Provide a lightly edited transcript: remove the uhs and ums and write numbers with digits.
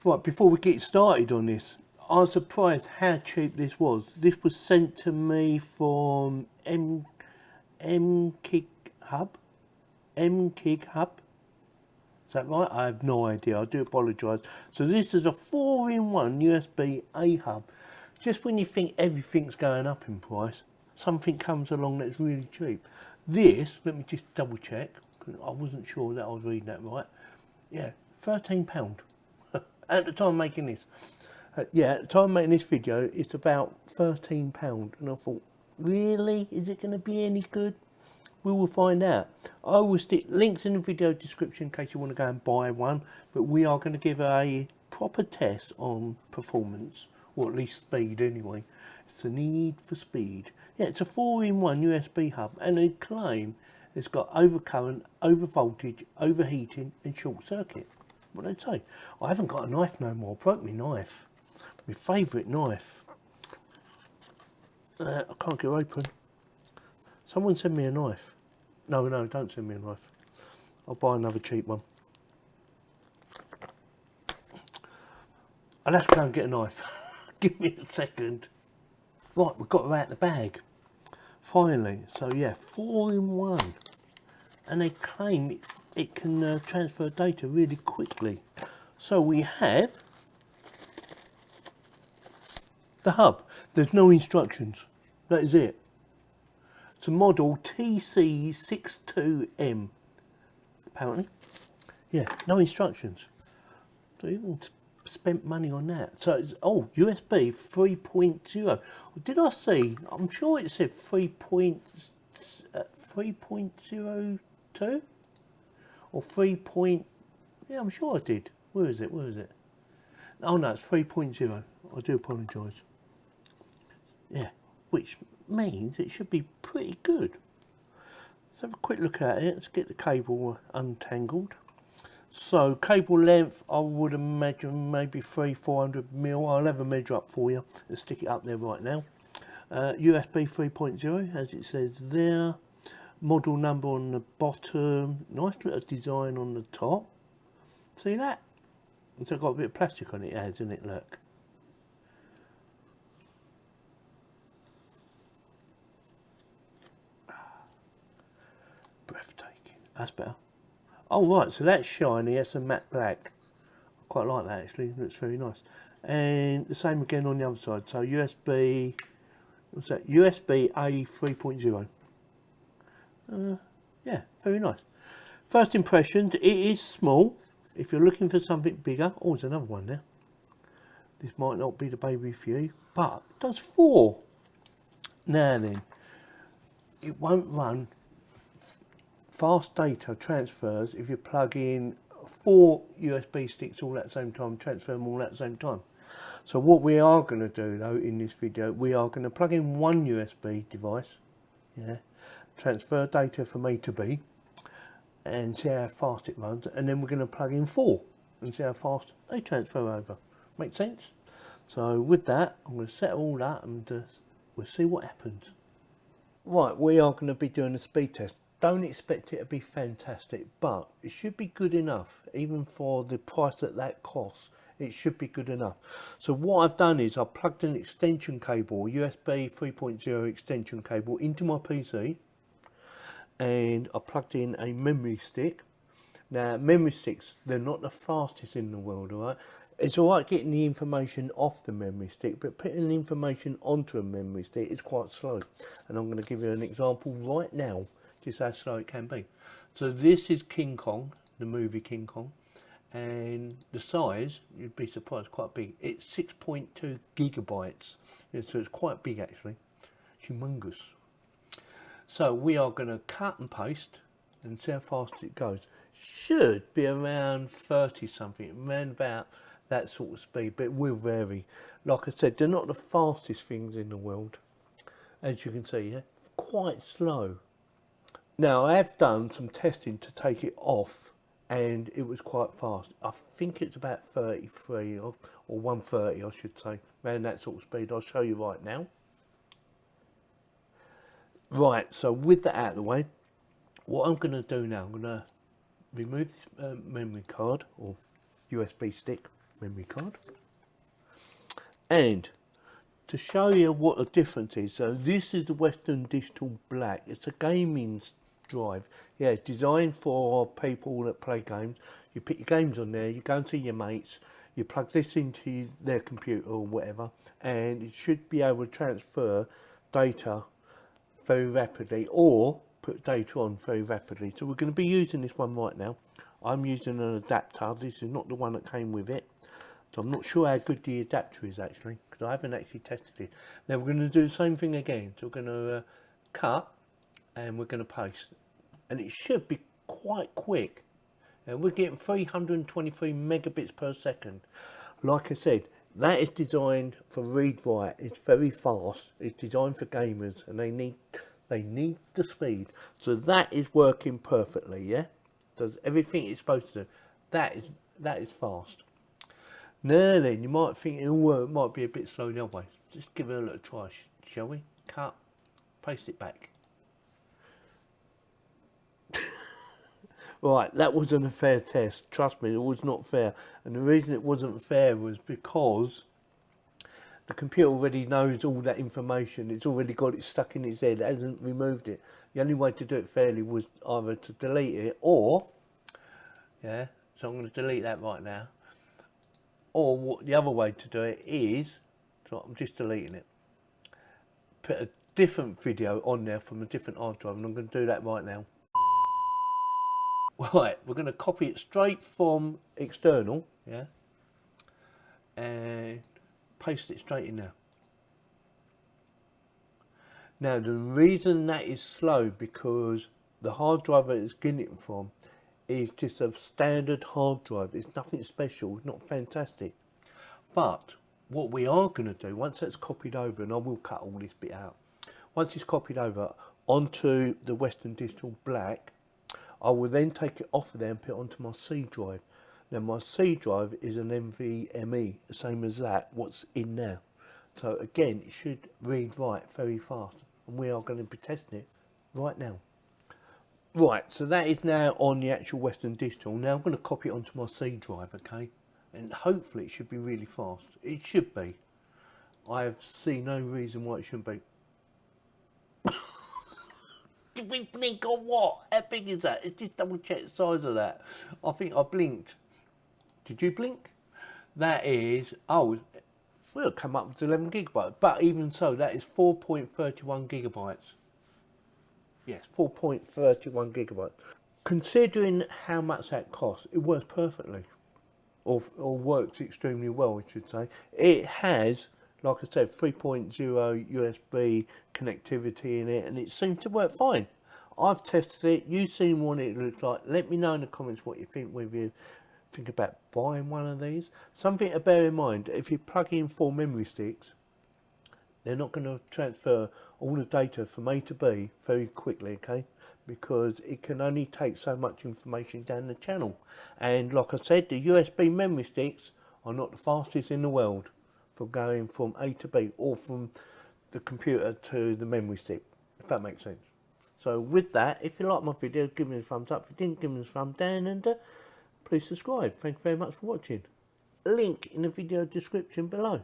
Right, before we get started on this, I was surprised how cheap this was. This was sent to me from Mkighub. Mkighub. Is that right? I have no idea. I do apologise. So this is a 4-in-1 USB A hub. Just when you think everything's going up in price, something comes along that's really cheap. This, let me just double check. I wasn't sure that I was reading that right. Yeah, £13. At the time making this. Yeah, at the time making this video, it's about £13. And I thought, really? Is it going to be any good? We will find out. I will stick links in the video description in case you want to go and buy one. But we are going to give a proper test on performance, or at least speed anyway. It's a need for speed. Yeah, it's a 4-in-1 USB hub, and they claim it's got overcurrent, over voltage, overheating and short circuit. What did I say? I haven't got a knife no more. I broke my knife. My favourite knife. I can't get open. Someone send me a knife. No, don't send me a knife. I'll buy another cheap one. I'll have to go and get a knife. Give me a second. Right, we've got her out the bag. Finally. So yeah, 4-in-1. And they claim it can transfer data really quickly. So we have the hub. There's no instructions. That is it. It's a model TC62M. Apparently. Yeah, no instructions. So even spent money on that. So it's, oh, USB 3.0. Did I see? I'm sure it said 3.02 or 3. Yeah, I'm sure I did. Where is it? Where is it? Oh no, it's 3.0. I do apologise. Yeah, which means it should be pretty good. Let's have a quick look at it. Let's get the cable untangled. So cable length, I would imagine maybe 400mm. I'll have a measure up for you and stick it up there right now. USB 3.0 as it says there. Model number on the bottom. Nice little design on the top. See that? It's got a bit of plastic on it, hasn't it? Look. Breathtaking. That's better. Oh right, so that's shiny. That's a matte black. I quite like that actually. Looks very nice. And the same again on the other side. So USB. What's that? USB A 3.0. Yeah, very nice. First impressions, it is small. If you're looking for something bigger, oh, there's another one there. This might not be the baby for you, but it does 4. Now then, it won't run fast data transfers if you plug in 4 USB sticks all at the same time, transfer them all at the same time. So what we are going to do though in this video, we are going to plug in one USB device, yeah, transfer data from A to B and see how fast it runs, and then we're going to plug in 4 and see how fast they transfer over. Make sense? So with that, I'm going to set it all up and we'll see what happens. Right, we are going to be doing a speed test. Don't expect it to be fantastic, but it should be good enough. Even for the price that costs, it should be good enough. So what I've done is I've plugged an extension cable, USB 3.0 extension cable into my PC, and I plugged in a memory stick. Now memory sticks, they're not the fastest in the world, alright? It's alright getting the information off the memory stick, but putting the information onto a memory stick is quite slow. And I'm going to give you an example right now, just how slow it can be. So this is King Kong, the movie King Kong, and the size, you'd be surprised, quite big. It's 6.2 gigabytes, yeah, so it's quite big actually, humongous. So we are going to cut and paste and see how fast it goes. Should be around 30 something, around about that sort of speed, but it will vary. Like I said, they're not the fastest things in the world, as you can see, yeah? Quite slow. Now I have done some testing to take it off and it was quite fast. I think it's about 33 or 130 I should say, around that sort of speed. I'll show you right now. Right, so with that out of the way, what I'm going to do now, I'm going to remove this memory card or USB stick. memory card. And to show you what the difference is, so this is the Western Digital Black. It's a gaming drive. Yeah, it's designed for people that play games. You put your games on there, you go and see your mates, you plug this into their computer or whatever, and it should be able to transfer data very rapidly, or put data on very rapidly. So we're going to be using this one right now. I'm using an adapter. This is not the one that came with it, so I'm not sure how good the adapter is actually, because I haven't actually tested it. Now we're going to do the same thing again. So we're going to cut, and we're going to paste, and it should be quite quick. And we're getting 323 megabits per second. Like I said, that is designed for read-write. It's very fast. It's designed for gamers, and they need the speed. So that is working perfectly. Yeah, does everything it's supposed to do. That is fast. Now then, you might think it might be a bit slow the other way. Just give it a little try, shall we? Cut, paste it back. Right, that wasn't a fair test. Trust me, it was not fair. And the reason it wasn't fair was because the computer already knows all that information. It's already got it stuck in its head. It hasn't removed it. The only way to do it fairly was either to delete it or, yeah, so I'm going to delete that right now. Or what the other way to do it is, so I'm just deleting it. Put a different video on there from a different hard drive, and I'm going to do that right now. Right, we're going to copy it straight from external, yeah, and paste it straight in there. Now the reason that is slow, because the hard drive that it's getting it from is just a standard hard drive. It's nothing special, it's not fantastic. But what we are going to do, once that's copied over, and I will cut all this bit out, once it's copied over onto the Western Digital Black, I will then take it off of there and put it onto my C drive. Now my C drive is an NVMe, the same as that, what's in there. So again, it should read write very fast, and we are going to be testing it right now. Right, so that is now on the actual Western Digital. Now I'm going to copy it onto my C drive, okay? And hopefully it should be really fast. It should be. I see no reason why it shouldn't be. Did we blink or what? How big is that? Let's just double check the size of that. I think I blinked. Did you blink? That is, oh, we'll come up with 11 gigabytes. But even so, that is 4.31 gigabytes. Yes, 4.31 gigabytes. Considering how much that costs, it works perfectly. Or works extremely well, I should say. It has, like I said, 3.0 USB connectivity in it, and it seems to work fine. I've tested it. You've seen what it looks like. Let me know in the comments what you think, whether you think about buying one of these. Something to bear in mind, if you plug in 4 memory sticks, they're not going to transfer all the data from A to B very quickly, okay? Because it can only take so much information down the channel. And like I said, the USB memory sticks are not the fastest in the world for going from A to B, or from the computer to the memory stick, if that makes sense. So with that, if you like my video, give me a thumbs up. If you didn't, give me a thumbs down, and please subscribe. Thank you very much for watching. Link in the video description below.